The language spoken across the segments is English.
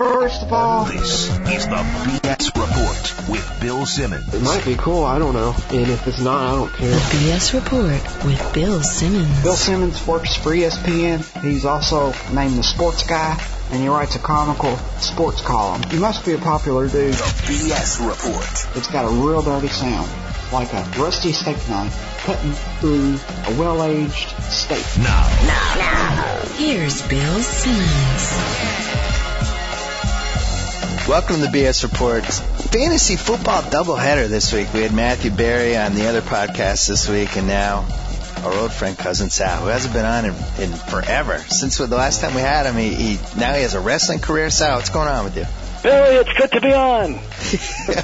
First of all, This is the B.S Report with Bill Simmons. it might be cool, I don't know. And if it's not, I don't care. The B.S Report with Bill Simmons. Bill Simmons works for ESPN. He's also named the sports guy, and he writes a comical sports column. He must be a popular dude. The B.S Report. It's got a real dirty sound, like a rusty steak knife cutting through a well-aged steak. Now. Here's Bill Simmons. Welcome to the B.S Report. Fantasy football doubleheader this week. We had Matthew Berry on the other podcast this week, and now our old friend Cousin Sal, who hasn't been on in forever. Since the last time we had him, he has a wrestling career. Sal, what's going on with you? Billy, it's good to be on.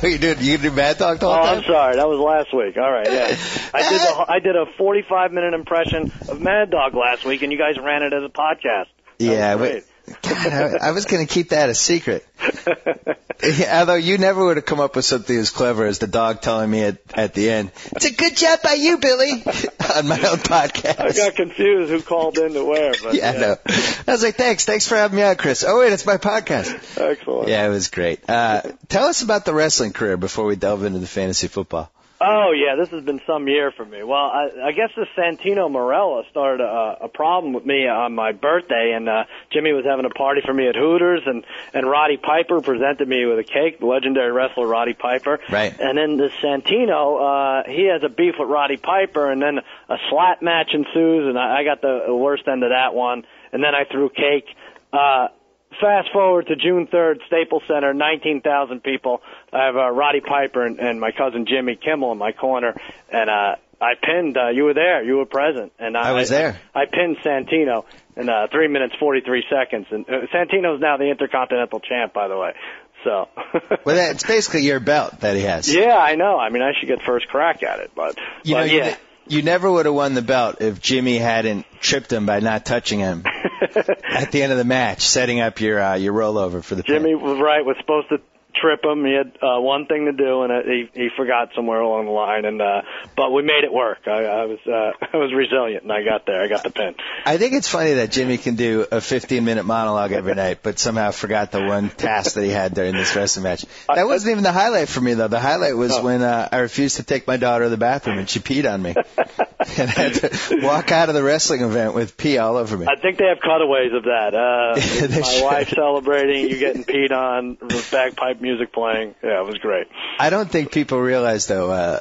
You do Mad Dog the whole time? I'm sorry. That was last week. All right, yeah. I did a 45-minute impression of Mad Dog last week, and you guys ran it as a podcast. Yeah, God, I was going to keep that a secret. Although you never would have come up with something as clever as the dog telling me at the end, "It's a good job by you, Billy," on my own podcast. I got confused who called in to where. But, yeah, I know. I was like, thanks for having me on, Chris. Oh, wait, it's my podcast. Excellent. Yeah, it was great. Tell us about the wrestling career before we delve into the fantasy football. Oh, yeah, this has been some year for me. Well, I guess this Santino Marella started a problem with me on my birthday, and Jimmy was having a party for me at Hooters, and Roddy Piper presented me with a cake, the legendary wrestler Roddy Piper. Right. And then this Santino, he has a beef with Roddy Piper, and then a slap match ensues, and I got the worst end of that one, and then I threw cake. Fast forward to June 3rd, Staples Center, 19,000 people. I have Roddy Piper and my cousin Jimmy Kimmel in my corner, and I pinned. You were there. You were present, and I was there. I pinned Santino in 3 minutes 43 seconds, and Santino's now the Intercontinental Champ, by the way. So. Well, it's basically your belt that he has. Yeah, I know. I mean, I should get first crack at it, but yeah. You never would have won the belt if Jimmy hadn't tripped him by not touching him at the end of the match, setting up your rollover for the Jimmy pin. was right. Was supposed to trip him. He had one thing to do, and he forgot somewhere along the line. And but we made it work. I was resilient, and I got there. I got the pin. I think it's funny that Jimmy can do a 15-minute monologue every night, but somehow forgot the one task that he had during this wrestling match. That wasn't even the highlight for me, though. The highlight was when I refused to take my daughter to the bathroom, and she peed on me. And I had to walk out of the wrestling event with pee all over me. I think they have cutaways of that. My wife celebrating, you getting peed on, bagpipe music playing. Yeah, it was great. I don't think people realize, though,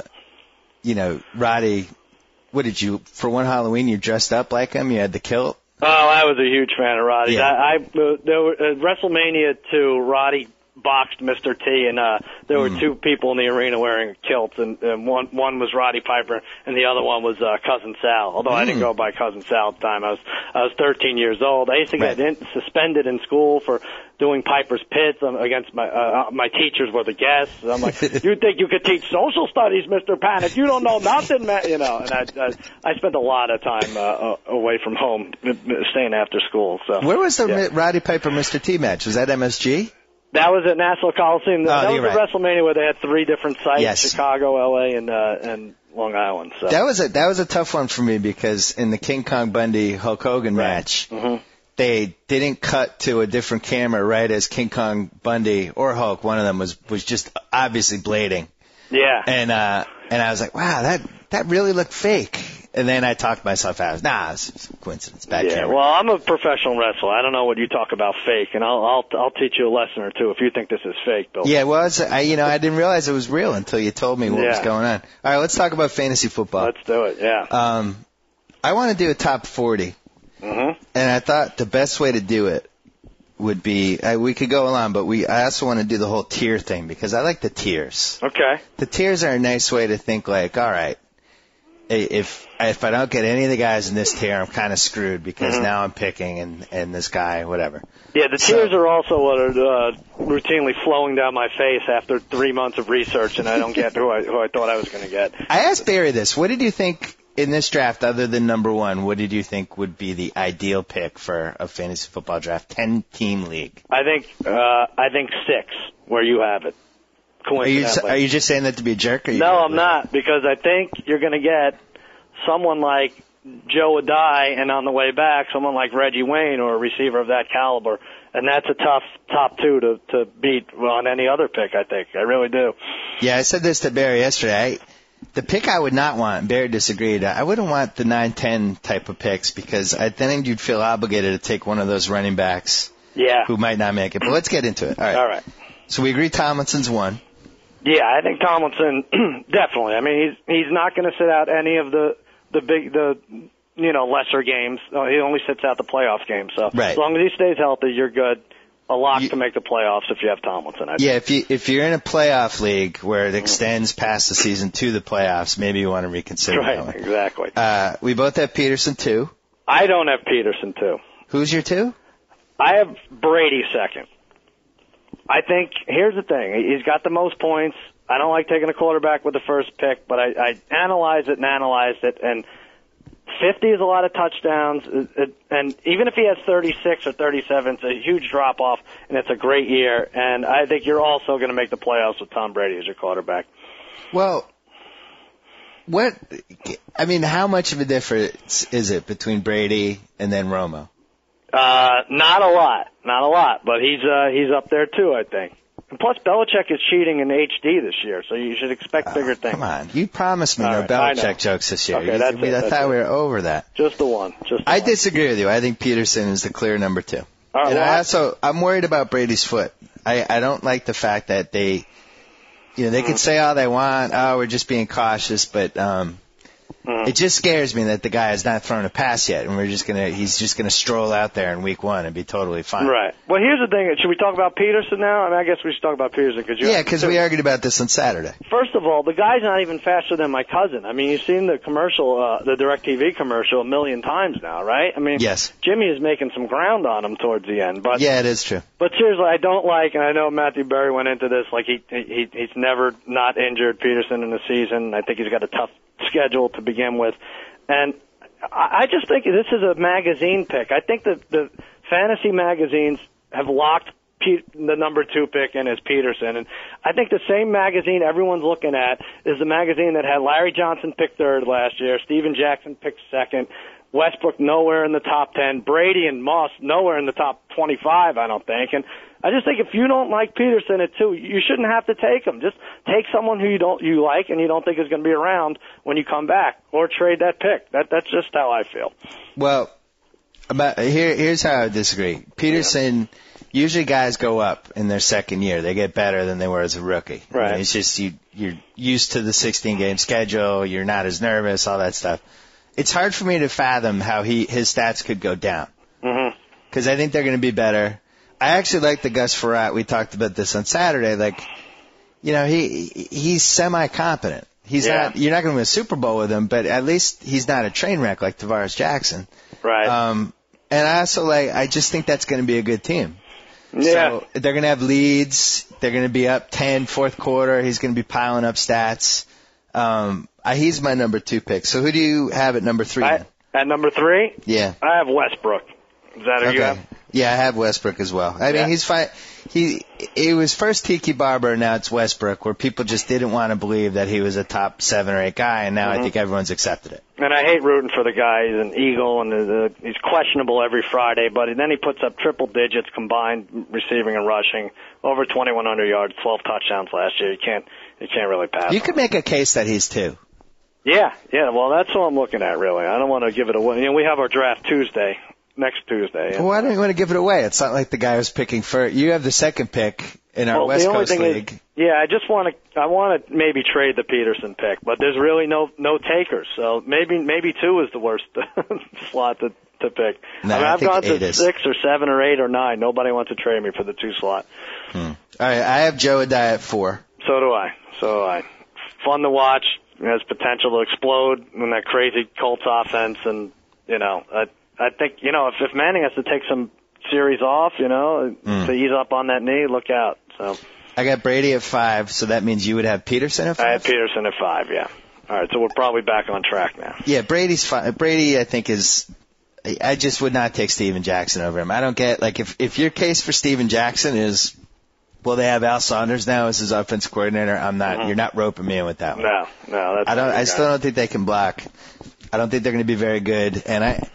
Roddy, what did you, for one Halloween, you dressed up like him? You had the kilt? Oh, I was a huge fan of Roddy. Yeah. There were, WrestleMania 2, Roddy boxed Mr. T, and there were two people in the arena wearing kilts, and one was Roddy Piper, and the other one was Cousin Sal. Although I didn't go by Cousin Sal at the time, I was 13 years old. I used to get suspended in school for doing Piper's Pits against my teachers were the guests. I'm like, you think you could teach social studies, Mr. Panic? You don't know nothing, man. And I spent a lot of time away from home, staying after school. So where was the Roddy Piper Mr. T match? Was that MSG? That was at Nassau Coliseum. That was at WrestleMania where they had 3 different sites: yes. Chicago, L.A., and Long Island. So that was a tough one for me because in the King Kong Bundy Hulk Hogan match, they didn't cut to a different camera right as King Kong Bundy or Hulk. One of them was just obviously blading. Yeah. And I was like, wow, that really looked fake. And then I talked myself out. Nah, it's a coincidence. Bad camera. Well, I'm a professional wrestler. I don't know what you talk about fake, and I'll teach you a lesson or two if you think this is fake, Bill. Yeah, well, I didn't realize it was real until you told me what was going on. All right, let's talk about fantasy football. Let's do it. Yeah. I want to do a top 40, and I thought the best way to do it would be we could go along, but I also want to do the whole tier thing because I like the tiers. Okay. The tiers are a nice way to think like, all right. If I don't get any of the guys in this tier, I'm kind of screwed because now I'm picking and this guy, whatever. Yeah, the tiers are also what are routinely flowing down my face after 3 months of research, and I don't get who I thought I was going to get. I asked Barry this. What did you think in this draft, other than number 1, what did you think would be the ideal pick for a fantasy football draft, 10-team league? I think 6, where you have it. Are you just saying that to be a jerk? No, I'm not, because I think you're going to get someone like Joe Adai, and on the way back, someone like Reggie Wayne or a receiver of that caliber And that's a tough top two to beat on any other pick, I think. I really do. Yeah, I said this to Barry yesterday. The pick I would not want, Barry disagreed, I wouldn't want the 9-10 type of picks because I think you'd feel obligated to take one of those running backs who might not make it. But let's get into it. All right. So we agree Tomlinson's one. Yeah, I think Tomlinson, definitely. I mean, he's not going to sit out any of the lesser games. He only sits out the playoff games. So as long as he stays healthy, you're good. A lock to make the playoffs if you have Tomlinson. If you're in a playoff league where it extends past the season to the playoffs, maybe you want to reconsider that one. Exactly. We both have Peterson 2. I don't have Peterson 2. Who's your 2? I have Brady second. I think, here's the thing, he's got the most points. I don't like taking a quarterback with the first pick, but I analyzed it, and 50 is a lot of touchdowns, and even if he has 36 or 37, it's a huge drop-off, and it's a great year, and I think you're also going to make the playoffs with Tom Brady as your quarterback. Well, how much of a difference is it between Brady and then Romo? Not a lot, but he's up there too, I think. And plus, Belichick is cheating in HD this year, so you should expect bigger things. Come on, you promised me no Belichick jokes this year. Okay, I thought we were over that. Just the one. I disagree with you. I think Peterson is the clear number 2. All right, and I'm worried about Brady's foot. I don't like the fact that they could say all they want. Oh, we're just being cautious, but it just scares me that the guy has not thrown a pass yet, and he's just gonna stroll out there in week 1 and be totally fine. Right. Well, here's the thing. Should we talk about Peterson now? I mean, I guess we should talk about Peterson because we argued about this on Saturday. First of all, the guy's not even faster than my cousin. I mean, you've seen the commercial, the DirecTV commercial, 1 million times now, right? I mean, yes. Jimmy is making some ground on him towards the end, but yeah, it is true. But seriously, I don't like, and I know Matthew Berry went into this like he's never not injured Peterson in the season. I think he's got a tough schedule to begin with. And I just think this is a magazine pick. I think that the fantasy magazines have locked the number 2 pick in as Peterson. And I think the same magazine everyone's looking at is the magazine that had Larry Johnson pick 3rd last year, Steven Jackson picked 2nd, Westbrook nowhere in the top 10, Brady and Moss nowhere in the top 25, I don't think. And I just think if you don't like Peterson at 2, you shouldn't have to take him. Just take someone who you like and you don't think is going to be around when you come back, or trade that pick. That's just how I feel. Well, here's how I disagree. Peterson, usually guys go up in their second year. They get better than they were as a rookie. Right. I mean, it's just you're used to the 16-game schedule. You're not as nervous, all that stuff. It's hard for me to fathom how his stats could go down. Because I think they're going to be better. I actually like the Gus Frerotte. We talked about this on Saturday. He's semi-competent. Not. You're not going to win a Super Bowl with him, but at least he's not a train wreck like Tavares Jackson. Right. And I also I just think that's going to be a good team. Yeah. So they're going to have leads. They're going to be up 10 fourth quarter. He's going to be piling up stats. He's my number 2 pick. So who do you have at number 3? At number 3? Yeah. I have Westbrook. Is that who you have? Yeah, I have Westbrook as well. I mean, he's fine. It was first Tiki Barber, and now it's Westbrook, where people just didn't want to believe that he was a top 7 or 8 guy, and now I think everyone's accepted it. And I hate rooting for the guy. He's an Eagle, and he's questionable every Friday, but then he puts up triple digits combined receiving and rushing, over 2,100 yards, 12 touchdowns last year. You can't really pass. You could make a case that he's 2. Yeah. Well, that's what I'm looking at, really. I don't want to give it away. We have our draft next Tuesday. Well, why don't you want to give it away? It's not like the guy was picking first. You have the second pick in our West Coast League. I want to maybe trade the Peterson pick, but there's really no takers. So maybe 2 is the worst slot to pick. No, I've gone to 6 or 7 or 8 or 9. Nobody wants to trade me for the 2 slot. All right, I have Joe Adai at 4. So do I. Fun to watch. Has potential to explode in that crazy Colts offense, and I think, if Manning has to take some series off, to ease up on that knee, look out. So I got Brady at 5, so that means you would have Peterson at 5? I have Peterson at 5, yeah. All right, so we're probably back on track now. Yeah, Brady's fine. Brady, I think, I just would not take Steven Jackson over him. I don't get, if your case for Steven Jackson is, well, they have Al Saunders now as his offensive coordinator, I'm not, you're not roping me in with that one. No, I still don't think they can block. I don't think they're going to be very good, and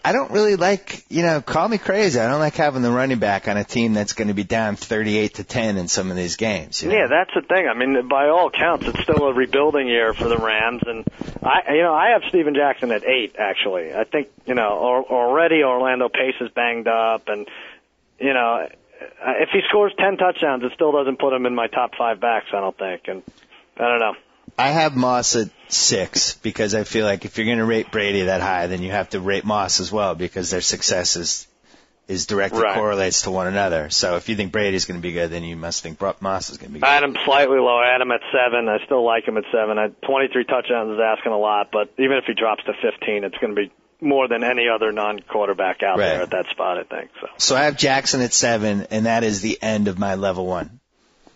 I don't really like, call me crazy. I don't like having the running back on a team that's going to be down 38-10 in some of these games. Yeah, that's the thing. I mean, by all accounts, it's still a rebuilding year for the Rams, and I have Steven Jackson at 8. Actually, I think already Orlando Pace is banged up, and if he scores 10 touchdowns, it still doesn't put him in my top 5 backs. I don't think, and I don't know. I have Moss at 6 because I feel like if you're going to rate Brady that high, then you have to rate Moss as well because their success is directly correlates to one another. So if you think Brady's going to be good, then you must think Moss is going to be good. I had him slightly low. I had him at 7. I still like him at 7. 23 touchdowns is asking a lot, but even if he drops to 15, it's going to be more than any other non-quarterback out there at that spot, I think. So I have Jackson at 7, and that is the end of my level 1.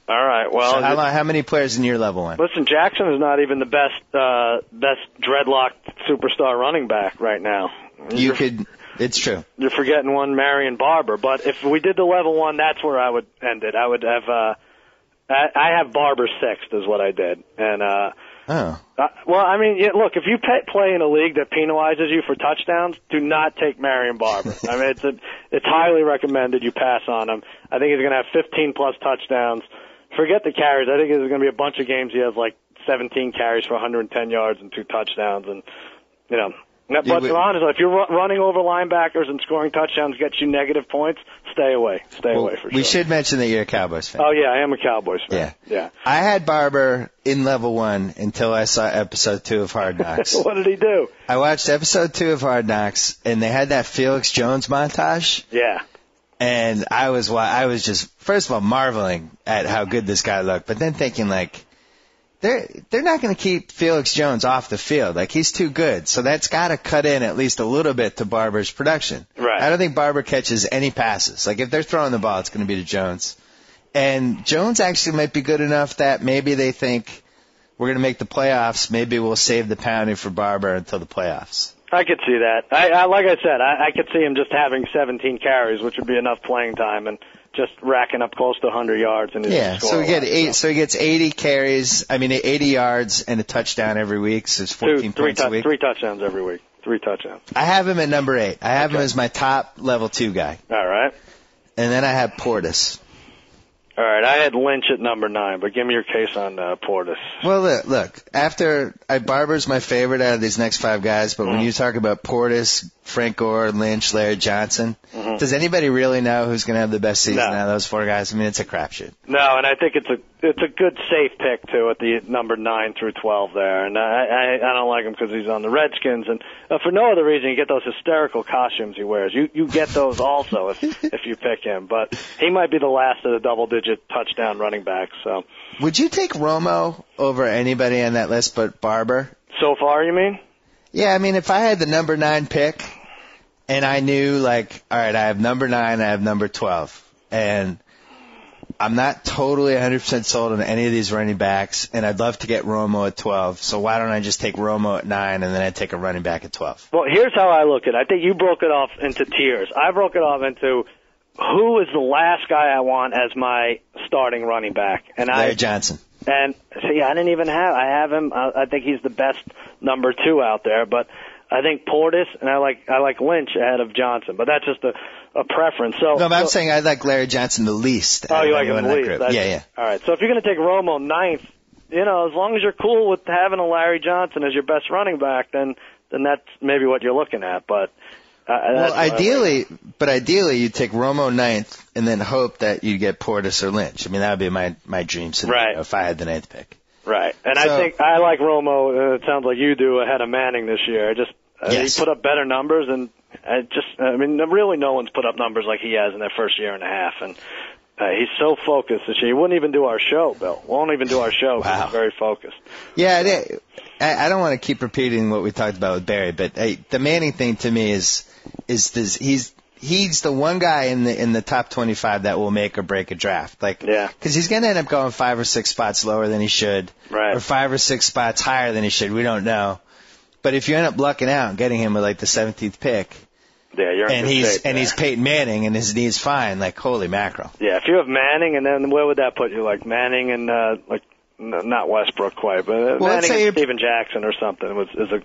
All right. Well, so how many players in your level 1? Listen, Jackson is not even the best dreadlock superstar running back right now. It's true. You're forgetting one, Marion Barber. But if we did the level 1, that's where I would end it. I would have I have Barber 6th is what I did. And well, I mean, look, if you play in a league that penalizes you for touchdowns, do not take Marion Barber. I mean, it's highly recommended you pass on him. I think he's going to have 15 plus touchdowns. Forget the carries. I think there's going to be a bunch of games he has like 17 carries for 110 yards and 2 touchdowns. And, but honestly, if you're running over linebackers and scoring touchdowns gets you negative points, stay away. Stay away for sure. We should mention that you're a Cowboys fan. Oh, yeah, I am a Cowboys fan. Yeah. I had Barber in level 1 until I saw episode 2 of Hard Knocks. What did he do? I watched episode 2 of Hard Knocks, and they had that Felix Jones montage. Yeah. And I was just, first of all, marveling at how good this guy looked, but then thinking, like, they're not going to keep Felix Jones off the field. Like, he's too good. So that's got to cut in at least a little bit to Barber's production. Right. I don't think Barber catches any passes. Like, if they're throwing the ball, it's going to be to Jones. And Jones actually might be good enough that maybe they think we're going to make the playoffs. Maybe we'll save the pounding for Barber until the playoffs. I could see that. Like I said, I could see him just having 17 carries, which would be enough playing time, and just racking up close to 100 yards. And so he gets 80 carries. 80 yards and a touchdown every week. So it's 14 points a week. 3 touchdowns every week. 3 touchdowns. I have him at number 8. I have him as my top level 2 guy. All right. And then I have Portis. All right, I had Lynch at number 9, but give me your case on Portis. Well, look, Barber's my favorite out of these next 5 guys, but when you talk about Portis, Frank Gore, Lynch, Larry Johnson, does anybody really know who's going to have the best season out of those 4 guys? I mean, it's a crapshoot. No, and I think it's a good safe pick too at the number 9 through 12 there, and I don't like him because he's on the Redskins, and for no other reason you get those hysterical costumes he wears. You get those also if you pick him, but he might be the last of the double-digit touchdown running backs. So, would you take Romo over anybody on that list but Barber? So far, you mean? Yeah, I mean, if I had the number 9 pick and I knew, like, all right, I have number 9, I have number 12, and I'm not totally 100% sold on any of these running backs, and I'd love to get Romo at 12, so why don't I just take Romo at 9 and then I'd take a running back at 12? Well, here's how I look at it. I think you broke it off into tiers. I broke it off into who is the last guy I want as my starting running back? And Larry Johnson. And see, I have him. I think he's the best number 2 out there, but I think Portis and I like Lynch ahead of Johnson, but that's just a preference. So no, but I'm saying I like Larry Johnson the least. Oh, you like him the least? Yeah. All right. So if you're going to take Romo 9th, as long as you're cool with having a Larry Johnson as your best running back, then that's maybe what you're looking at, but. Ideally you take Romo 9th and then hope that you get Portis or Lynch. I mean, that would be my dream scenario if I had the 9th pick. Right. And I think I like Romo, it sounds like you do, ahead of Manning this year. He put up better numbers, and really no one's put up numbers like he has in their first year and a half. And he's so focused this year. He wouldn't even do our show, Bill. Won't even do our show because he's very focused. Yeah, I don't want to keep repeating what we talked about with Barry, but the Manning thing to me is this, he's the one guy in the top 25 that will make or break a draft. Because he's going to end up going 5 or 6 spots lower than he should, or 5 or 6 spots higher than he should. We don't know. But if you end up lucking out and getting him with like the 17th pick, you're he's Peyton Manning and his knee's fine, like holy mackerel. Yeah, if you have Manning, and then where would that put you? Like Manning and not Westbrook quite, but Manning and Steven Jackson or something is a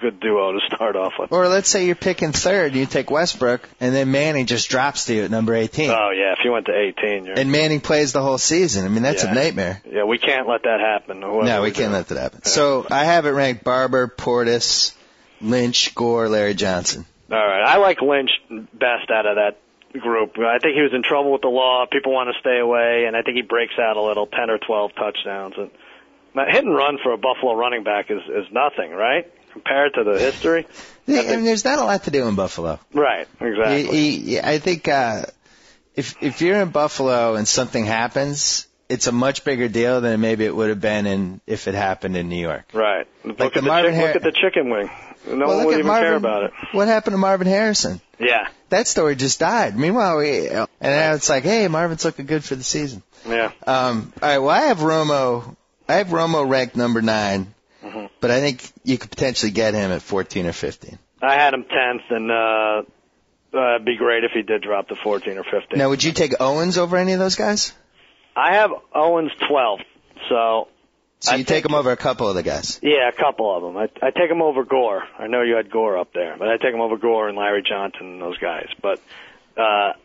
good duo to start off with. Or let's say you're picking third, you take Westbrook, and then Manning just drops to you at number 18. Oh, yeah, if you went to 18. And Manning plays the whole season. I mean, that's a nightmare. Yeah, we can't let that happen. No, we can't let that happen. Yeah. So I have it ranked Barber, Portis, Lynch, Gore, Larry Johnson. All right. I like Lynch best out of that group. I think he was in trouble with the law. People want to stay away, and I think he breaks out a little, 10 or 12 touchdowns. And hit and run for a Buffalo running back is nothing, right? Compared to the history. Yeah, I mean, there's not a lot to do in Buffalo. Right, exactly. I think if you're in Buffalo and something happens, it's a much bigger deal than maybe it would have been if it happened in New York. Right. Like look at the chicken wing. No one would even care about it. What happened to Marvin Harrison? Yeah. That story just died. Meanwhile, now it's like, hey, Marvin's looking good for the season. Yeah. All right. Well, I have Romo ranked number 9, but I think you could potentially get him at 14 or 15. I had him 10th, and it'd be great if he did drop to 14 or 15. Now, would you take Owens over any of those guys? I have Owens 12th, so you take him over a couple of the guys? Yeah, a couple of them. I take him over Gore. I know you had Gore up there, but I take him over Gore and Larry Johnson and those guys. But, God,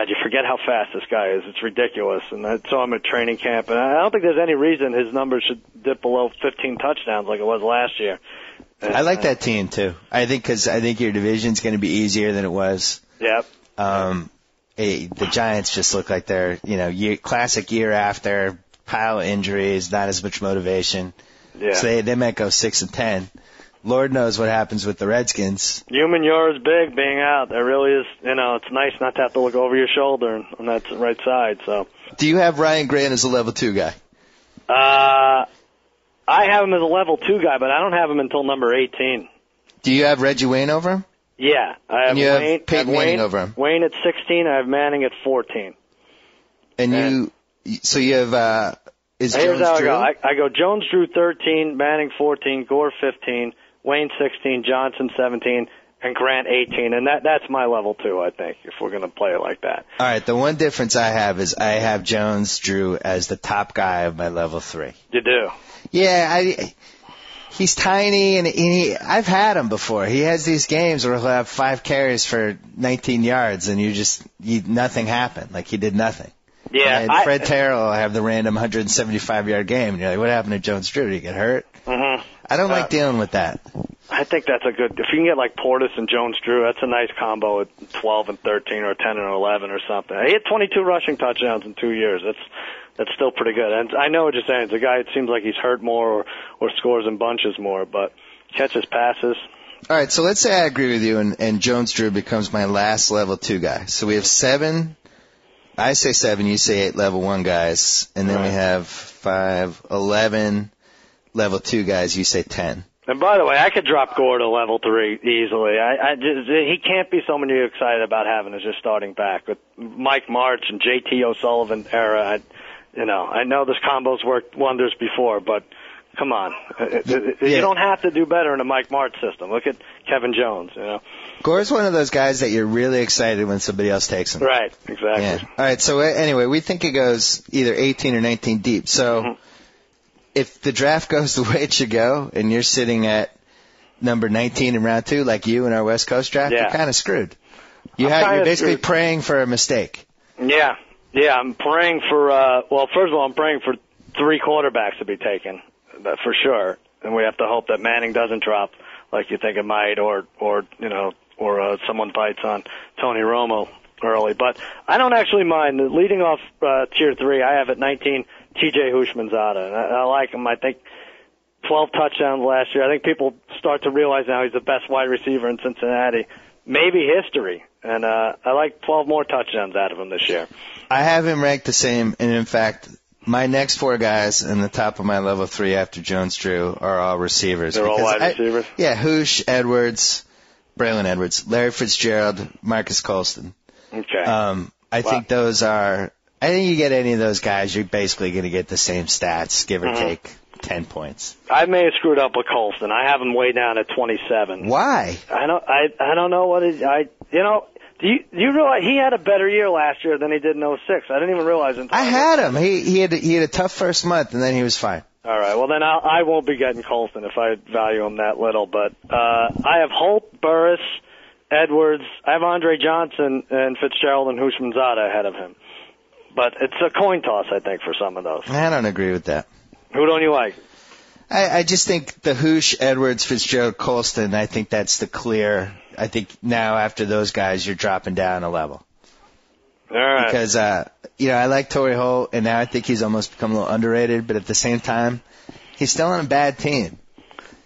you forget how fast this guy is. It's ridiculous. And I saw him at training camp, and I don't think there's any reason his numbers should dip below 15 touchdowns like it was last year. I like that team, too. I think your division's going to be easier than it was. Yep. The Giants just look like they're, classic year after, pile of injuries, not as much motivation. Yeah. So they might go 6-10. Lord knows what happens with the Redskins. You're big being out. There really is, it's nice not to have to look over your shoulder on that right side. So. Do you have Ryan Grant as a level 2 guy? I have him as a level 2 guy, but I don't have him until number 18. Do you have Reggie Wayne over him? Yeah, I have have Peyton Manning over him. Wayne at 16. I have Manning at 14. And you have is here's Jones how Drew? I go Jones Drew 13, Manning 14, Gore 15, Wayne 16, Johnson 17, and Grant 18. And that's my level 2, I think, if we're going to play it like that. All right. The one difference I have is I have Jones Drew as the top guy of my level 3. You do? Yeah, he's tiny, and I've had him before. He has these games where he'll have 5 carries for 19 yards, and nothing happened. Like, he did nothing. Yeah. And Fred Terrell will have the random 175-yard game, and you're like, what happened to Jones Drew? Did he get hurt? Mm-hmm. I don't like dealing with that. I think that's if you can get like Portis and Jones Drew, that's a nice combo at 12 and 13 or 10 and 11 or something. He had 22 rushing touchdowns in 2 years. That's still pretty good. And I know what you're saying. It's a guy, it seems like he's hurt more or scores in bunches more, but catches passes. All right, so let's say I agree with you, and Jones Drew becomes my last level 2 guy. So we have 7. I say 7, you say 8 level 1 guys, and then we have 5, 11 level 2 guys, you say 10. And by the way, I could drop Gore to level 3 easily. He can't be someone you're excited about having as your starting back. With Mike March and J.T. O'Sullivan era, I know this combo's worked wonders before, but come on. You don't have to do better in a Mike March system. Look at Kevin Jones, Gore's one of those guys that you're really excited when somebody else takes him. Right, exactly. Yeah. All right, so anyway, we think it goes either 18 or 19 deep. So if the draft goes the way it should go, and you're sitting at number 19 in round 2, like you in our West Coast draft, you're kind of screwed. You're basically praying for a mistake. Yeah, I'm praying for, first of all, I'm praying for 3 quarterbacks to be taken, for sure. And we have to hope that Manning doesn't drop like you think it might, or someone bites on Tony Romo early. But I don't actually mind. Leading off Tier 3, I have at 19 T.J. Houshmandzadeh. And I like him. I think 12 touchdowns last year. I think people start to realize now he's the best wide receiver in Cincinnati. Maybe history. And I like 12 more touchdowns out of him this year. I have him ranked the same, and in fact, my next 4 guys in the top of my level 3 after Jones Drew are all receivers. They're all wide receivers? Yeah, Hoosh, Edwards, Braylon Edwards, Larry Fitzgerald, Marcus Colston. Okay. I think you get any of those guys, you're basically going to get the same stats, give or take 10 points. I may have screwed up with Colston. I have him way down at 27. Why? I don't know what Do you realize he had a better year last year than he did in 06? I didn't even realize until I had him. He had a tough first month, and then he was fine. All right. Well, then I won't be getting Colston if I value him that little. But I have Holt, Burris, Edwards. I have Andre Johnson and Fitzgerald and Hushmanzada ahead of him. But it's a coin toss, I think, for some of those. I don't agree with that. Who don't you like? I just think the Hoosh, Edwards, Fitzgerald, Colston, I think that's the clear. I think now after those guys, you're dropping down a level. All right. Because, I like Torrey Holt, and now I think he's almost become a little underrated, but at the same time, he's still on a bad team.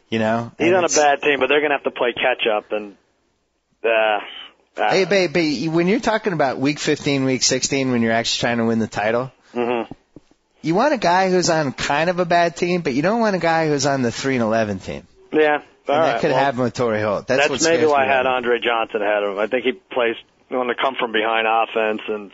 He's on a bad team, but they're going to have to play catch-up. And Hey, babe, when you're talking about Week 15, Week 16, when you're actually trying to win the title, you want a guy who's on kind of a bad team, but you don't want a guy who's on the 3-11 team. Yeah. That could happen with Torrey Holt. That's maybe why I had Andre Johnson ahead of him. I think he plays on the come-from-behind offense. And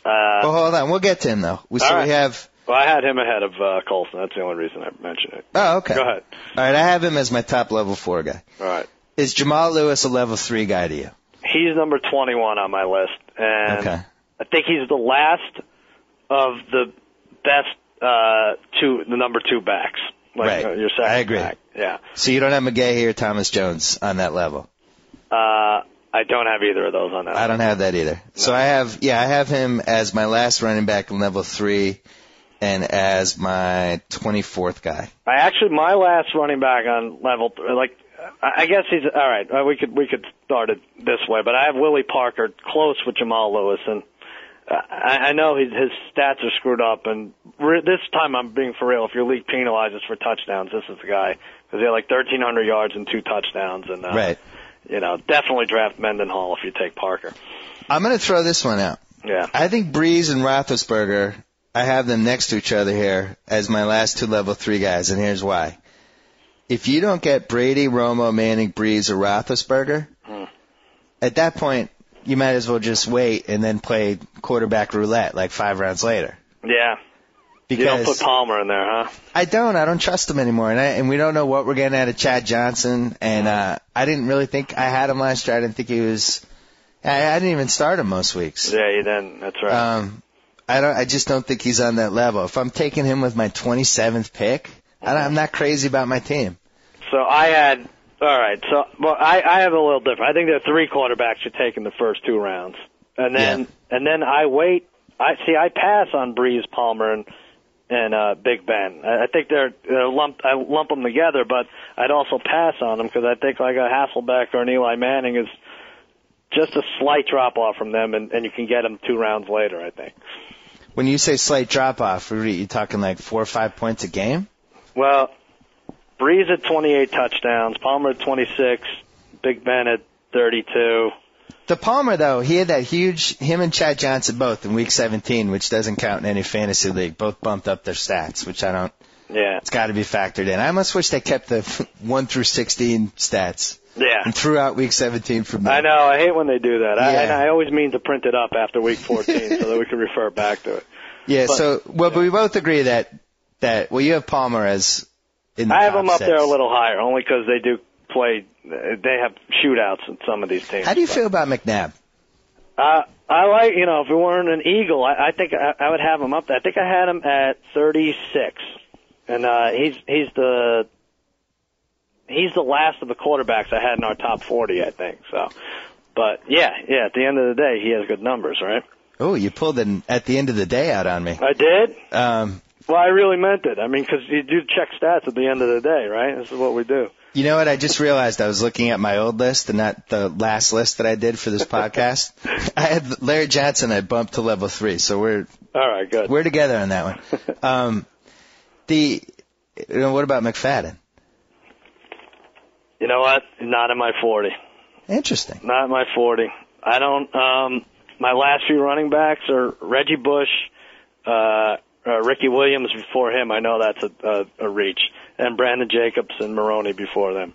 well, hold on. We'll get to him, though. We have... Well, I had him ahead of Colston. That's the only reason I mentioned it. Oh, okay. Go ahead. All right, I have him as my top level 4 guy. All right. Is Jamal Lewis a level 3 guy to you? He's number 21 on my list. And okay. I think he's the last of the best the number 2 backs. Like right. Your second I agree. back. Yeah. So you don't have McGahee or Thomas Jones on that level? I don't have either of those on that. I don't have that either. No. So I have him as my last running back in level 3 and as my 24th guy. My last running back on level, I guess he's, all right, we could start it this way, but I have Willie Parker close with Jamal Lewis, and I know his stats are screwed up, and this time I'm being for real. If your league penalizes for touchdowns, this is the guy, because he had 1,300 yards and 2 touchdowns, and right. Definitely draft Mendenhall if you take Parker. I'm going to throw this one out. Yeah. I think Breeze and Roethlisberger, I have them next to each other here as my last 2 level 3 guys, and here's why. If you don't get Brady, Romo, Manning, Breeze, or Roethlisberger, at that point, you might as well just wait and then play quarterback roulette 5 rounds later. Yeah. Because you don't put Palmer in there, huh? I don't trust him anymore, and we don't know what we're getting out of Chad Johnson, and I didn't really think I had him last year. I didn't think he was. I didn't even start him most weeks. Yeah, you didn't. That's right. I just don't think he's on that level. If I'm taking him with my 27th pick, I'm not crazy about my team. So I had. All right. So I have a little different. I think there are 3 quarterbacks you take in the first 2 rounds, and then I wait. I pass on Breeze, Palmer, and Big Ben. I think they're lumped. I lump them together, but I'd also pass on them because I think a Hasselbeck or an Eli Manning is just a slight drop off from them, and you can get them 2 rounds later. I think. When you say slight drop off, are you talking 4 or 5 points a game? Well, Breeze at 28 touchdowns, Palmer at 26, Big Ben at 32. The Palmer, though, he had that him and Chad Johnson both in Week 17, which doesn't count in any fantasy league, both bumped up their stats, which I don't. Yeah. It's got to be factored in. I almost wish they kept the 1 through 16 stats. Yeah. And threw out Week 17 from there. I know. I hate when they do that. Yeah. I always mean to print it up after Week 14 so that we can refer back to it. Yeah, but we both agree that you have Palmer as in the I have top them up 6. there a little higher, only because they do play. They have shootouts in some of these teams. How do you feel about McNabb? I like, if it weren't an Eagle, I think I would have him up there. I think I had him at 36, and he's the last of the quarterbacks I had in our top 40, I think. So, but yeah. At the end of the day, he has good numbers, right? Oh, you pulled an at the end of the day out on me. I did. Well, I really meant it. I mean, because you do check stats at the end of the day, right? This is what we do. You know what? I just realized I was looking at my old list and not the last list that I did for this podcast. I had Larry Johnson. I bumped to level 3, so we're all right. Good. We're together on that one. What about McFadden? You know what? Not in my 40. Interesting. Not in my 40. I don't. My last few running backs are Reggie Bush, Ricky Williams before him. I know that's a reach. And Brandon Jacobs and Maroney before them.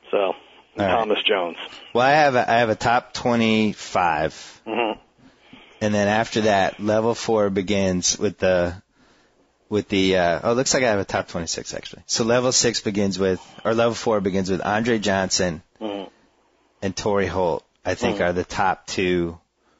So, Thomas Jones. Well, I have a top 25. Mm-hmm. And then after that, level 4 begins with it looks like I have a top 26 actually. So level 4 begins with Andre Johnson and Torrey Holt. I think, are the top two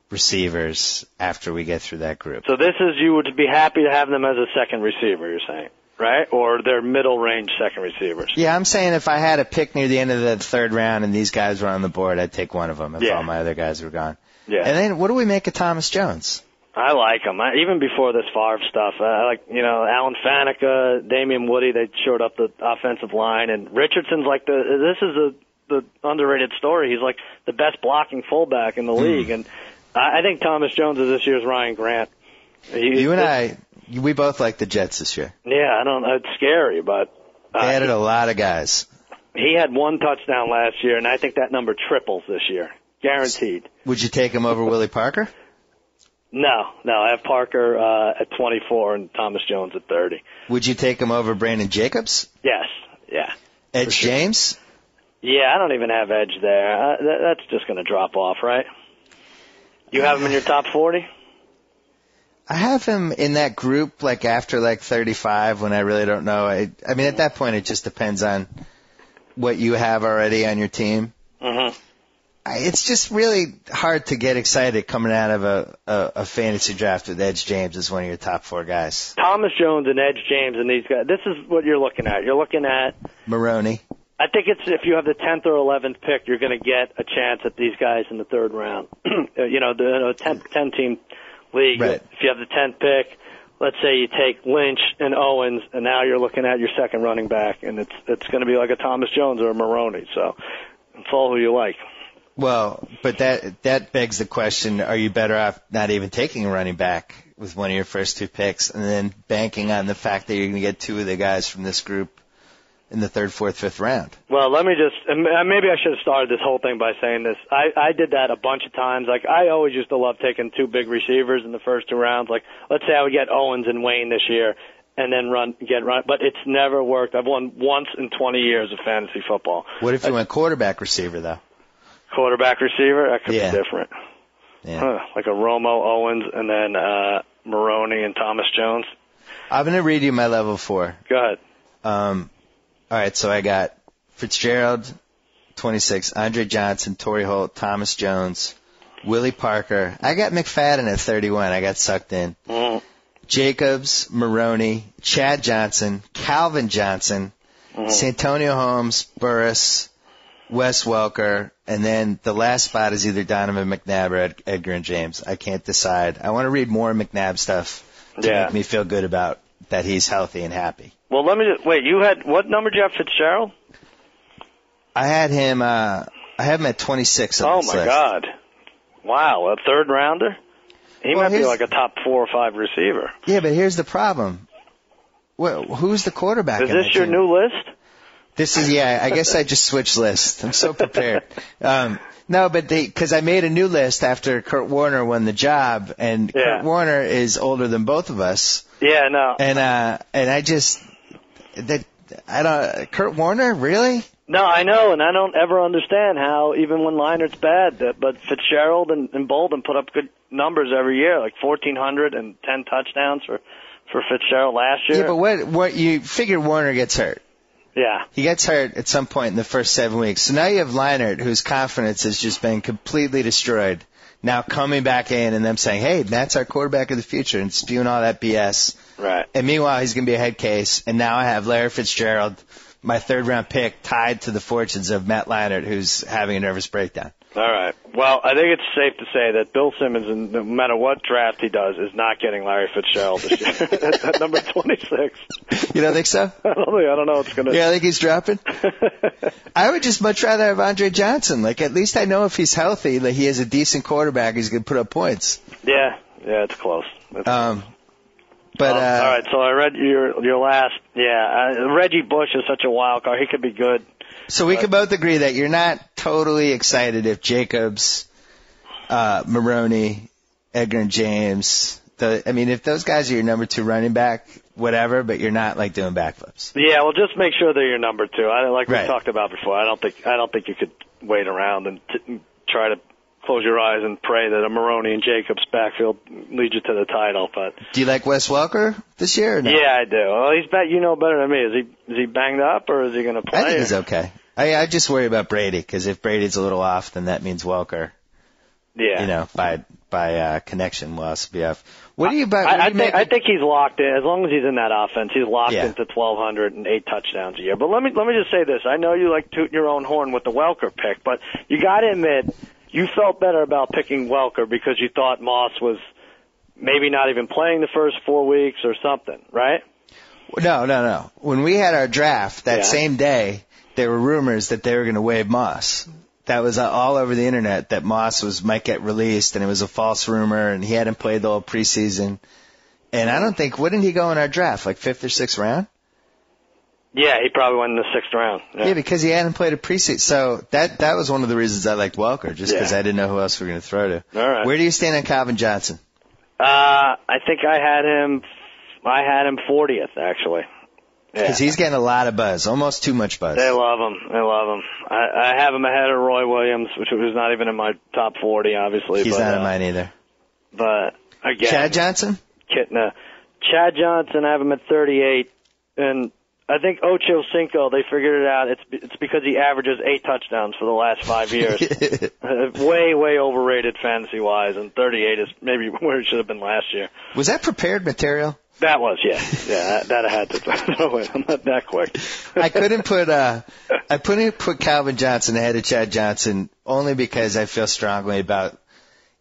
receivers after we get through that group. So this is, you would be happy to have them as a second receiver, you're saying, right? Or they're middle-range second receivers? Yeah, I'm saying if I had a pick near the end of the third round and these guys were on the board, I'd take one of them if all my other guys were gone. Yeah. And then what do we make of Thomas Jones? I like him. Even before this Favre stuff, I like, Alan Faneca, Damian Woody, they showed up the offensive line, and Richardson's like this is the underrated story. He's like the best blocking fullback in the league, and I think Thomas Jones is this year's Ryan Grant. You and I, we both like the Jets this year. Yeah, it's scary, but they added a lot of guys. He had one touchdown last year, and I think that number triples this year, guaranteed. Would you take him over Willie Parker? No, I have Parker at 24 and Thomas Jones at 30. Would you take him over Brandon Jacobs? Yes, yeah. Edge James? Yeah, I don't even have Edge there. That's just going to drop off, right? You have him in your top 40? I have him in that group, like after like 35, when I really don't know. I mean, at that point, it just depends on what you have already on your team. Mm-hmm. It's just really hard to get excited coming out of a fantasy draft with Edge James as one of your top four guys. Thomas Jones and Edge James and these guys. This is what you're looking at. You're looking at Maroney. I think it's if you have the 10th or 11th pick, you're going to get a chance at these guys in the third round. The 10-team league. Right. If you have the 10th pick, let's say you take Lynch and Owens, and now you're looking at your second running back, and it's going to be like a Thomas Jones or a Maroney. So it's all who you like. Well, but that begs the question, are you better off not even taking a running back with one of your first two picks and then banking on the fact that you're going to get two of the guys from this group in the third, fourth, fifth round? Well, let me maybe I should have started this whole thing by saying this. I did that a bunch of times. Like, I always used to love taking two big receivers in the first two rounds. Like, let's say I would get Owens and Wayne this year and then run, but it's never worked. I've won once in 20 years of fantasy football. What if you went quarterback receiver, though? Quarterback receiver? That could be different. Yeah. Like a Romo, Owens, and then Maroney and Thomas Jones. I'm going to read you my level 4. Go ahead. All right, so I got Fitzgerald, 26, Andre Johnson, Torrey Holt, Thomas Jones, Willie Parker. I got McFadden at 31. I got sucked in. Mm. Jacobs, Maroney, Chad Johnson, Calvin Johnson, Santonio Holmes, Burris, Wes Welker, and then the last spot is either Donovan McNabb or Edgar and James. I can't decide. I want to read more McNabb stuff to make me feel good about that he's healthy and happy. Well, let me just, wait, what number did you have Fitzgerald? I had him at 26 on this list. God. Wow, a third rounder? He might be like a top 4 or 5 receiver. Yeah, but here's the problem. Well, who's the quarterback? Is this your new list? This is, I guess I just switched lists. I'm so prepared. No, but because I made a new list after Kurt Warner won the job, and Kurt Warner is older than both of us. Yeah, no. And I just, Kurt Warner, really? No, I know, and I don't ever understand how, even when Leinert's bad, but Fitzgerald and Bolden put up good numbers every year, like 1,400 and 10 touchdowns for Fitzgerald last year. Yeah, but what you figure Warner gets hurt. Yeah. He gets hurt at some point in the first 7 weeks. So now you have Leinart, whose confidence has just been completely destroyed, now coming back in and them saying, hey, that's our quarterback of the future, and spewing all that BS. Right. And meanwhile, he's going to be a head case, and now I have Larry Fitzgerald, my third-round pick, tied to the fortunes of Matt Leinart, who's having a nervous breakdown. All right. Well, I think it's safe to say that Bill Simmons, no matter what draft he does, is not getting Larry Fitzgerald this year at number 26. You don't think so? I don't know what's going to... Yeah, I think he's dropping? I would just much rather have Andre Johnson. Like, at least I know if he's healthy, that he has a decent quarterback, he's going to put up points. Yeah, it's close. But all right, so I read your last. Yeah, Reggie Bush is such a wild card. He could be good. So we can both agree that you're not totally excited if Jacobs, Maroney, Edgar and James. If those guys are your number 2 running back, whatever, but you're not like doing backflips. Yeah, well, just make sure they're your number 2. We talked about before. I don't think you could wait around and try to close your eyes and pray that a Maroney and Jacobs backfield leads you to the title. But do you like Wes Welker this year or no? Yeah, I do. Well, he's back. You know better than me. Is he banged up or is he going to play? I think he's okay. I just worry about Brady, because if Brady's a little off, then that means Welker. Yeah. You know, by connection will also be off. What do you about? I think he's locked in. As long as he's in that offense, he's locked Yeah. into 1,200 and 8 touchdowns a year. But let me just say this. I know you like tooting your own horn with the Welker pick, but you got to admit you felt better about picking Welker because you thought Moss was maybe not even playing the first 4 weeks or something, right? No. When we had our draft that same day, there were rumors that they were going to waive Moss. That was all over the internet, that Moss might get released, and it was a false rumor, and he hadn't played the whole preseason. And I don't think, wouldn't he go in our draft, like 5th or 6th round? Yeah, he probably went in the 6th round. Yeah, because he hadn't played a preseason. So that was one of the reasons I liked Welker, just because I didn't know who else we were going to throw to. All right. Where do you stand on Calvin Johnson? I think I had him 40th, actually. Because he's getting a lot of buzz, almost too much buzz. They love him. I have him ahead of Roy Williams, which was not even in my top 40, obviously. He's not in mine either. But again, Chad Johnson? Chad Johnson, I have him at 38, and I think Ocho Cinco, they figured it out. It's because he averages 8 touchdowns for the last 5 years. Way overrated fantasy-wise, and 38 is maybe where it should have been last year. Was that prepared material? That was, yeah. That I had to throw in. I'm not that quick. I couldn't put Calvin Johnson ahead of Chad Johnson only because I feel strongly about,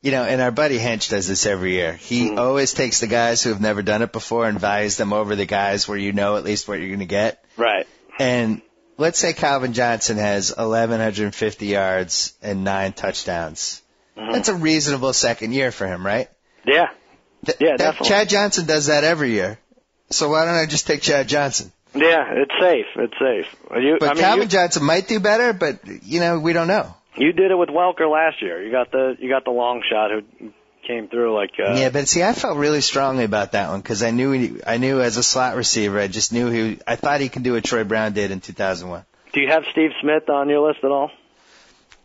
and our buddy Hench does this every year. He always takes the guys who have never done it before and values them over the guys where you know at least what you're going to get. Right. And let's say Calvin Johnson has 1,150 yards and 9 touchdowns. That's a reasonable second year for him, right? Yeah. Definitely. Chad Johnson does that every year. So why don't I just take Chad Johnson? Yeah, it's safe. Calvin Johnson might do better, but we don't know. You did it with Welker last year. You got the long shot who came through like. Yeah, but see, I felt really strongly about that one because I knew as a slot receiver, I just knew I thought he could do what Troy Brown did in 2001. Do you have Steve Smith on your list at all?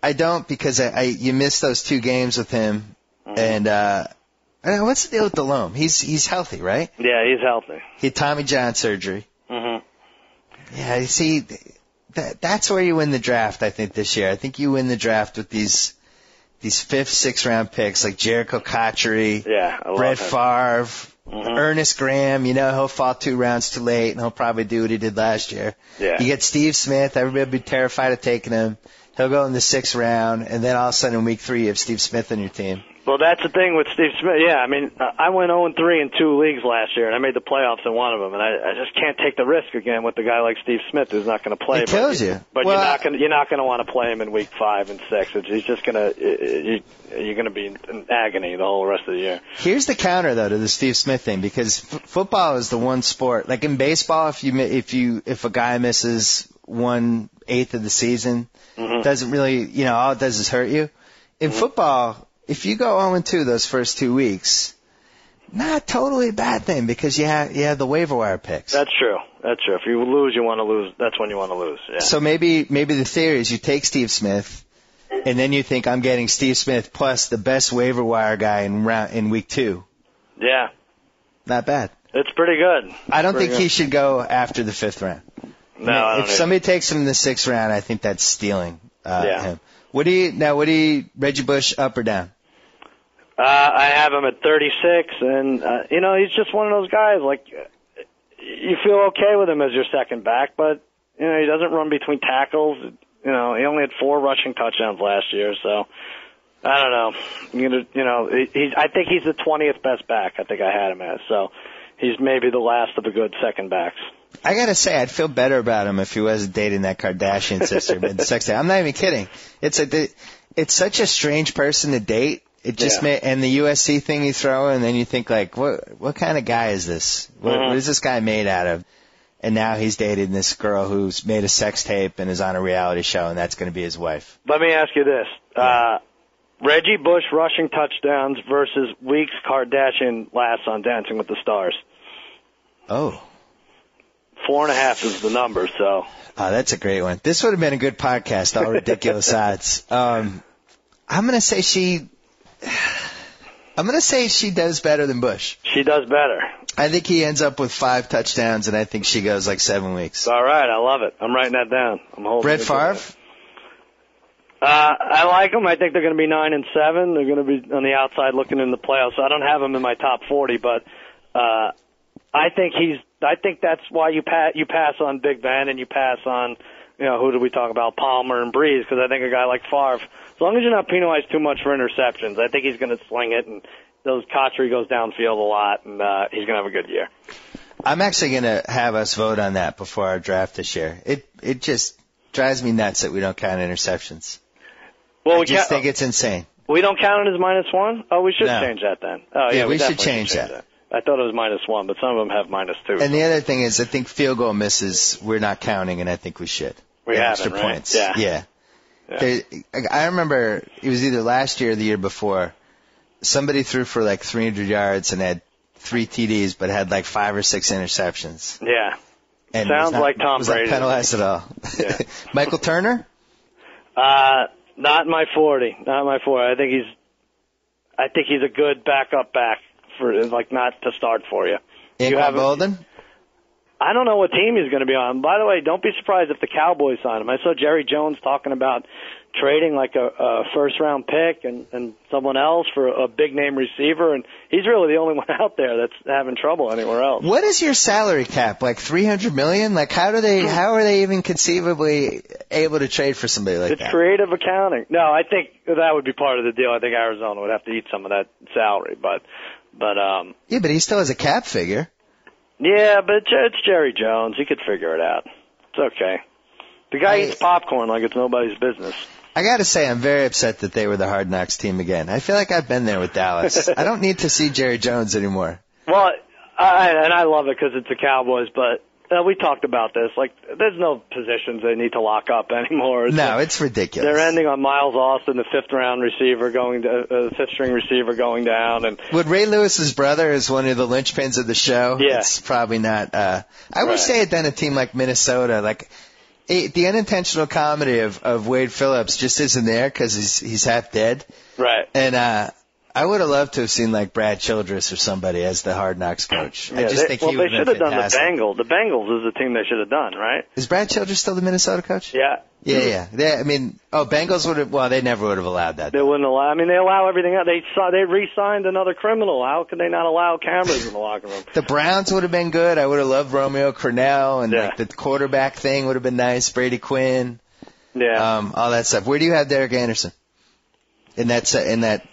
I don't, because you missed those 2 games with him, and what's the deal with Delhomme? He's healthy, right? Yeah, he's healthy. He had Tommy John surgery. Mm-hmm. Yeah, you see, that's where you win the draft, I think, this year. I think you win the draft with these 5th, 6th round picks like Jericho Cotchery, Brett Favre, Ernest Graham. He'll fall 2 rounds too late, and he'll probably do what he did last year. Yeah. You get Steve Smith. Everybody will be terrified of taking him. He'll go in the 6th round, and then all of a sudden in week 3 you have Steve Smith on your team. Well, that's the thing with Steve Smith. Yeah, I mean, I went 0-3 in 2 leagues last year, and I made the playoffs in one of them. And I just can't take the risk again with a guy like Steve Smith who's not going to play. It kills you. But you're not going to want to play him in week 5 and 6. He's just going to you're going to be in agony the whole rest of the year. Here's the counter though to the Steve Smith thing, because football is the one sport. Like in baseball, if a guy misses 1/8 of the season, doesn't really all it does is hurt you. In football, if you go 0-2 those first 2 weeks, not totally a bad thing because you have the waiver wire picks. That's true. If you lose, you want to lose. That's when you want to lose. Yeah. So maybe the theory is you take Steve Smith, and then you think I'm getting Steve Smith plus the best waiver wire guy in week 2. Yeah. Not bad. It's pretty good. I don't think he should go after the 5th round. No, if somebody takes him in the 6th round, I think that's stealing him. What do you Reggie Bush, up or down? I have him at 36, and he's just one of those guys. Like, you feel okay with him as your second back, but he doesn't run between tackles. He only had 4 rushing touchdowns last year, so I don't know. I think he's the 20th best back. I think I had him as, so he's maybe the last of the good second backs. I gotta say, I'd feel better about him if he wasn't dating that Kardashian sister. I'm not even kidding. It's such a strange person to date. It just and the USC thing you throw, and then you think like, what kind of guy is this? What is this guy made out of? And now he's dating this girl who's made a sex tape and is on a reality show, and that's going to be his wife. Let me ask you this: Reggie Bush rushing touchdowns versus Weeks Kardashian laughs on Dancing with the Stars. Oh. 4.5 is the number, so. Oh, that's a great one. This would have been a good podcast, all ridiculous odds. I'm going to say she does better than Bush. She does better. I think he ends up with 5 touchdowns, and I think she goes like 7 weeks. All right, I love it. I'm writing that down. I'm holding Brett it Favre? I like them. I think they're going to be 9-7. They're going to be on the outside looking in the playoffs. I don't have them in my top 40, but I think that's why you pass on Big Ben and you pass on, who do we talk about, Palmer and Breeze, because I think a guy like Favre, as long as you're not penalized too much for interceptions, I think he's going to sling it, and those Cotchery goes downfield a lot, and he's going to have a good year. I'm actually going to have us vote on that before our draft this year. It just drives me nuts that we don't count interceptions. Well, I just think it's insane. We don't count it as -1? Oh, we should change that then. Oh, yeah, we should definitely change that. I thought it was -1, but some of them have -2. And the other thing is, I think field goal misses we're not counting, and I think we should. We have extra right? points. Yeah. I remember it was either last year or the year before. Somebody threw for like 300 yards and had 3 TDs, but had like 5 or 6 interceptions. Yeah. And sounds like Tom was Brady. Was not penalized at all. Yeah. Michael Turner? Not my 40. Not my 40. I think he's a good backup back for not to start for you. Anquan Bolden? I don't know what team he's going to be on. By the way, don't be surprised if the Cowboys sign him. I saw Jerry Jones talking about trading like a first-round pick and someone else for a big-name receiver, and he's really the only one out there that's having trouble anywhere else. What is your salary cap? Like $300 million? Like how are they even conceivably able to trade for somebody like that? It's creative accounting. No, I think that would be part of the deal. I think Arizona would have to eat some of that salary, but yeah, but he still has a cap figure. Yeah, but it's Jerry Jones. He could figure it out. It's okay. The guy eats popcorn like it's nobody's business. I got to say, I'm very upset that they were the Hard Knocks team again. I feel like I've been there with Dallas. I don't need to see Jerry Jones anymore. Well, I love it because it's the Cowboys, but we talked about this. Like, there's no positions they need to lock up anymore. It's ridiculous. They're ending on Miles Austin, the fifth-string receiver going down. And Would Ray Lewis's brother is one of the linchpins of the show? Yeah. It's probably not. I wish they had done a team like Minnesota. Like, the unintentional comedy of Wade Phillips just isn't there because he's half dead. Right. And I would have loved to have seen like Brad Childress or somebody as the Hard Knocks coach. Yeah, I just think he would they have should have been done the fantastic. Bengals. The Bengals is the team they should have done, right? Is Brad Childress still the Minnesota coach? Yeah. Yeah. Bengals would have. Well, they never would have allowed that. They wouldn't allow. I mean, they allow everything else. They re-signed another criminal. How could they not allow cameras in the locker room? The Browns would have been good. I would have loved Romeo Crennel, and like the quarterback thing would have been nice. Brady Quinn. Yeah. All that stuff. Where do you have Derek Anderson? In that.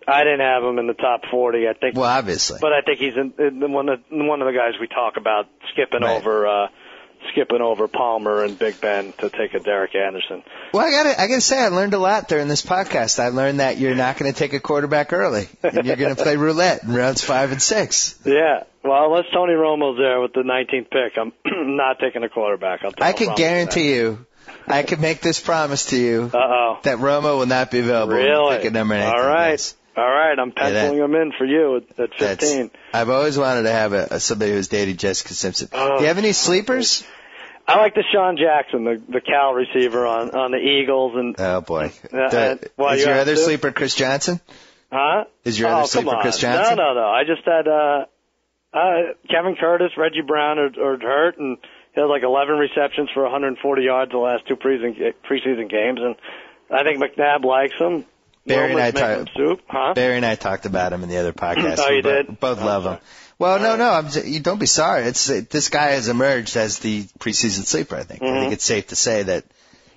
I didn't have him in the top 40. I think. Well, obviously. But I think he's in one of the guys we talk about skipping over Palmer and Big Ben to take a Derek Anderson. Well, I gotta say, I learned a lot during this podcast. I learned that you're not going to take a quarterback early, and you're going to play roulette in rounds 5 and 6. Yeah. Well, unless Tony Romo's there with the 19th pick, I'm not taking a quarterback. I can guarantee you. I can make this promise to you that Romo will not be available. Really? Pick a number 19. All right, I'm penciling him in for you at 15. I've always wanted to have somebody who's dated Jessica Simpson. Do you have any sleepers? I like Deshaun Jackson, the Cal receiver on the Eagles. And oh, boy. Is your other sleeper Chris Johnson? Huh? Is your other sleeper Chris Johnson? No. I just had Kevin Curtis, Reggie Brown are hurt, and he had like 11 receptions for 140 yards the last 2 preseason games, and I think McNabb likes him. Barry and I talked about him in the other podcast. Oh, you did? Both love him. Well, no. You don't be sorry. This guy has emerged as the preseason sleeper. I think. I think it's safe to say that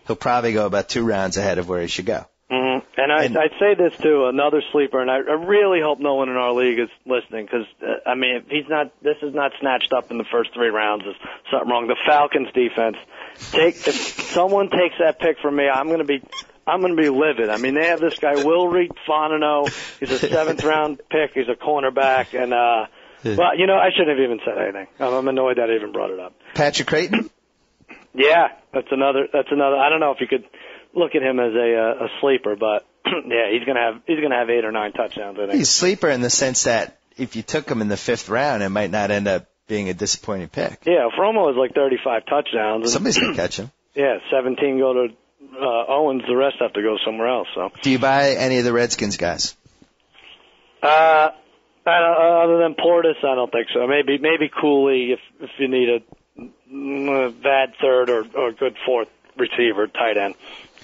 he'll probably go about 2 rounds ahead of where he should go. Mm-hmm. And I'd say this too, another sleeper, and I really hope no one in our league is listening because if this is not snatched up in the first 3 rounds. There's something wrong. The Falcons defense. If someone takes that pick from me, I'm going to be livid. I mean, they have this guy, Wilry Fontenot. He's a 7th round pick. He's a cornerback. And, well, I shouldn't have even said anything. I'm annoyed that I even brought it up. Patrick Creighton? Yeah, that's another, I don't know if you could look at him as a sleeper, but yeah, he's going to have 8 or 9 touchdowns, I think. He's a sleeper in the sense that if you took him in the 5th round, it might not end up being a disappointing pick. Yeah, if Romo has like 35 touchdowns. Somebody's going to catch him. Yeah, 17 go to Owens, the rest have to go somewhere else. So. Do you buy any of the Redskins guys? Other than Portis, I don't think so. Maybe Cooley if you need a bad third or good fourth receiver, tight end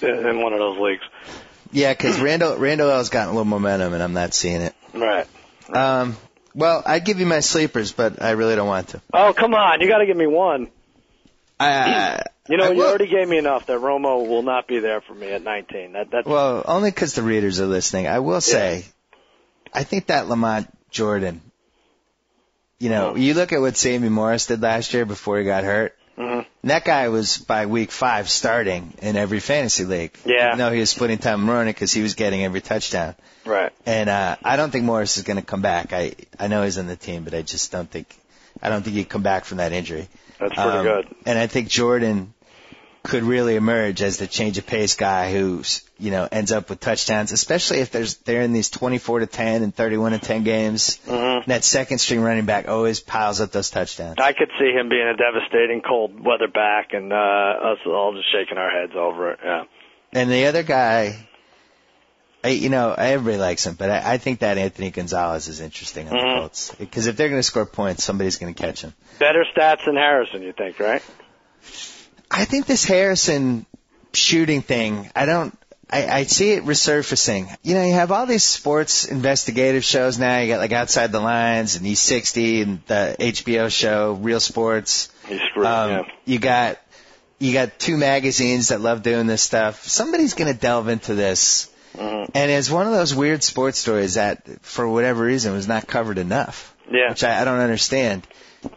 in one of those leagues. Yeah, because Randall L's gotten a little momentum, and I'm not seeing it. Right. Well, I'd give you my sleepers, but I really don't want to. Oh, come on. You got to give me one. You will. already gave me enough that Romo will not be there for me at 19. That's Well, only because the readers are listening. I will say, I think that Lamont Jordan, you look at what Sammy Morris did last year before he got hurt. Mm-hmm. And that guy was, by week 5, starting in every fantasy league. Yeah. Even though he was splitting time running because he was getting every touchdown. Right. And I don't think Morris is going to come back. I know he's on the team, but I don't think he'd come back from that injury. That's pretty good. And I think Jordan could really emerge as the change of pace guy who's, ends up with touchdowns, especially if they're in these 24-10 and 31-10 games. Mm-hmm. That second string running back always piles up those touchdowns. I could see him being a devastating cold weather back and us all just shaking our heads over it. Yeah. And the other guy, everybody likes him, but I think that Anthony Gonzalez is interesting on the Colts. Because if they're going to score points, somebody's going to catch him. Better stats than Harrison, you think, right? I think this Harrison shooting thing, I see it resurfacing. You have all these sports investigative shows now. You got like Outside the Lines and E60 and the HBO show Real Sports. He's screwed, yeah. You got 2 magazines that love doing this stuff. Somebody's going to delve into this. Mm-hmm. And it's one of those weird sports stories that, for whatever reason, was not covered enough. Yeah. Which I don't understand.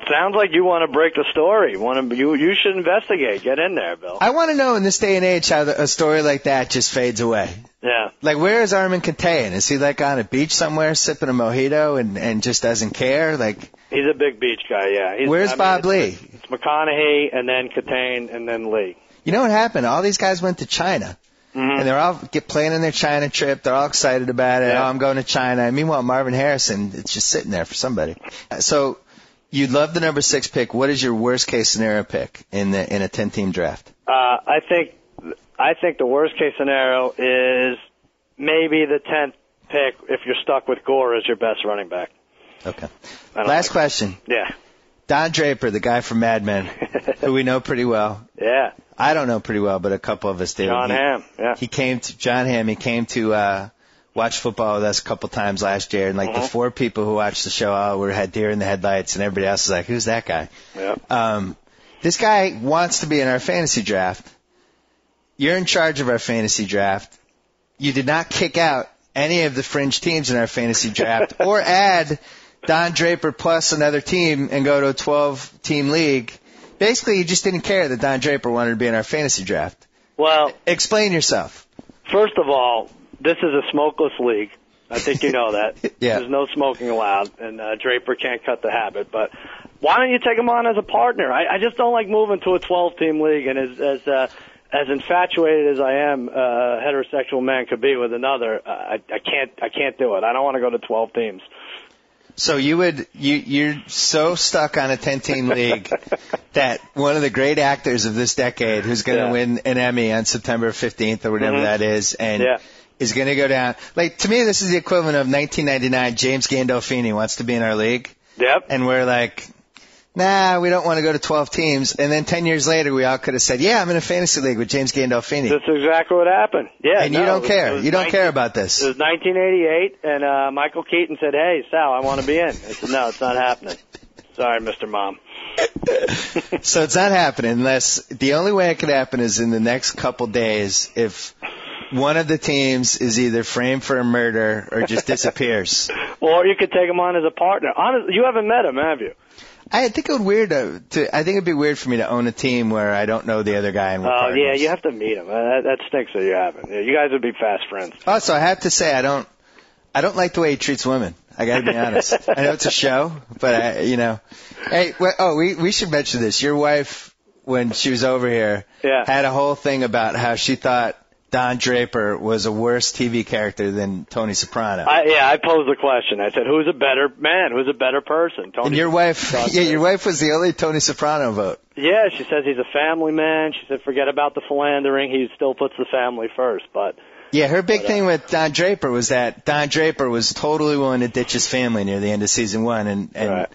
Sounds like you want to break the story. You should investigate. Get in there, Bill. I want to know in this day and age how a story like that just fades away. Yeah. Like, where is Armin Katayan? Is he like on a beach somewhere sipping a mojito and just doesn't care? Like, he's a big beach guy. Yeah. Where's Bob Lee? It's McConaughey and then Katayan and then Lee. You know what happened? All these guys went to China. Mm-hmm. And they're all planning their China trip. They're all excited about it. Yeah. Oh, I'm going to China. And meanwhile, Marvin Harrison, it's just sitting there for somebody. So you'd love the number 6 pick. What is your worst case scenario pick in a 10-team draft? I think the worst case scenario is maybe the 10th pick if you're stuck with Gore as your best running back. Okay. Last question. Yeah. Don Draper, the guy from Mad Men, who we know pretty well. Yeah. I don't know pretty well, but a couple of us do. John Hamm, yeah. He came to watch football with us a couple times last year, and the 4 people who watched the show had deer in the headlights, and everybody else was like, who's that guy? Yeah. This guy wants to be in our fantasy draft. You're in charge of our fantasy draft. You did not kick out any of the fringe teams in our fantasy draft or add Don Draper plus another team and go to a 12-team league. Basically, you just didn't care that Don Draper wanted to be in our fantasy draft. Well, explain yourself. First of all, this is a smokeless league. I think you know that. Yeah. There's no smoking allowed, and Draper can't cut the habit. But why don't you take him on as a partner? I just don't like moving to a 12-team league, and as infatuated as I am, a heterosexual man could be with another, I can't do it. I don't want to go to 12 teams. So you're so stuck on a 10-team league that one of the great actors of this decade, who's going to win an Emmy on September 15th or whatever that is, and is going to go down. Like, to me, this is the equivalent of 1999. James Gandolfini wants to be in our league. Yep. And we're like, nah, we don't want to go to 12 teams. And then 10 years later, we all could have said, yeah, I'm in a fantasy league with James Gandolfini. That's exactly what happened. Yeah. And you don't care. You don't care about this. It was 1988, and Michael Keaton said, hey, Sal, I want to be in. I said, no, it's not happening. Sorry, Mr. Mom. So it's not happening unless the only way it could happen is in the next couple days if one of the teams is either framed for a murder or just disappears. Or you could take him on as a partner. Honestly, you haven't met him, have you? I think it would I think it'd be weird for me to own a team where I don't know the other guy and we're partners. Yeah, you have to meet him. That stinks that you haven't. Yeah, you guys would be fast friends. Also, I have to say I don't like the way he treats women. I got to be honest. I know it's a show, but Hey, we should mention this. Your wife, when she was over here, had a whole thing about how she thought Don Draper was a worse TV character than Tony Soprano. I posed the question. I said, who's a better man? Who's a better person? Tony. And your wife, your wife was the only Tony Soprano vote. Yeah, she says he's a family man. She said, forget about the philandering. He still puts the family first. But Yeah, her big thing with Don Draper was that Don Draper was totally willing to ditch his family near the end of season 1 and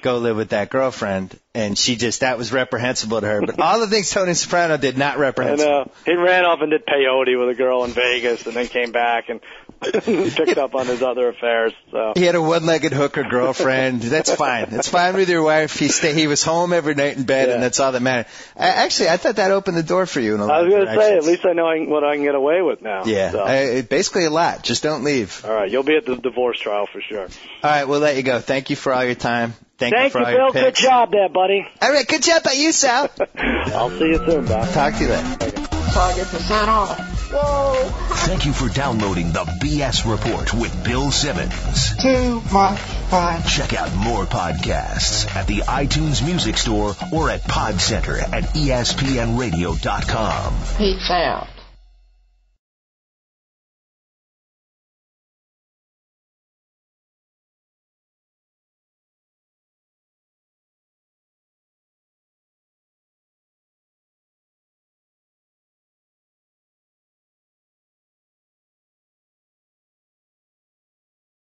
go live with that girlfriend. And that was reprehensible to her. But all the things Tony Soprano did, not reprehensible. I know. He ran off and did peyote with a girl in Vegas and then came back and picked up on his other affairs. So. He had a one-legged hooker girlfriend. That's fine. It's fine with your wife. He was home every night in bed, and that's all that mattered. I thought that opened the door for you in a lot of directions. I was going to say, at least I know what I can get away with now. Yeah, so. Basically a lot. Just don't leave. All right, you'll be at the divorce trial for sure. All right, we'll let you go. Thank you for all your time. Thank you, Bill. Good job there, buddy. All right, good job by you, Sal. I'll see you soon, Doc. Talk to you later. So I get % off. Whoa. Thank you for downloading the BS Report with Bill Simmons. Too much fun. Check out more podcasts at the iTunes Music Store or at Pod Center at ESPNradio.com. Peace out.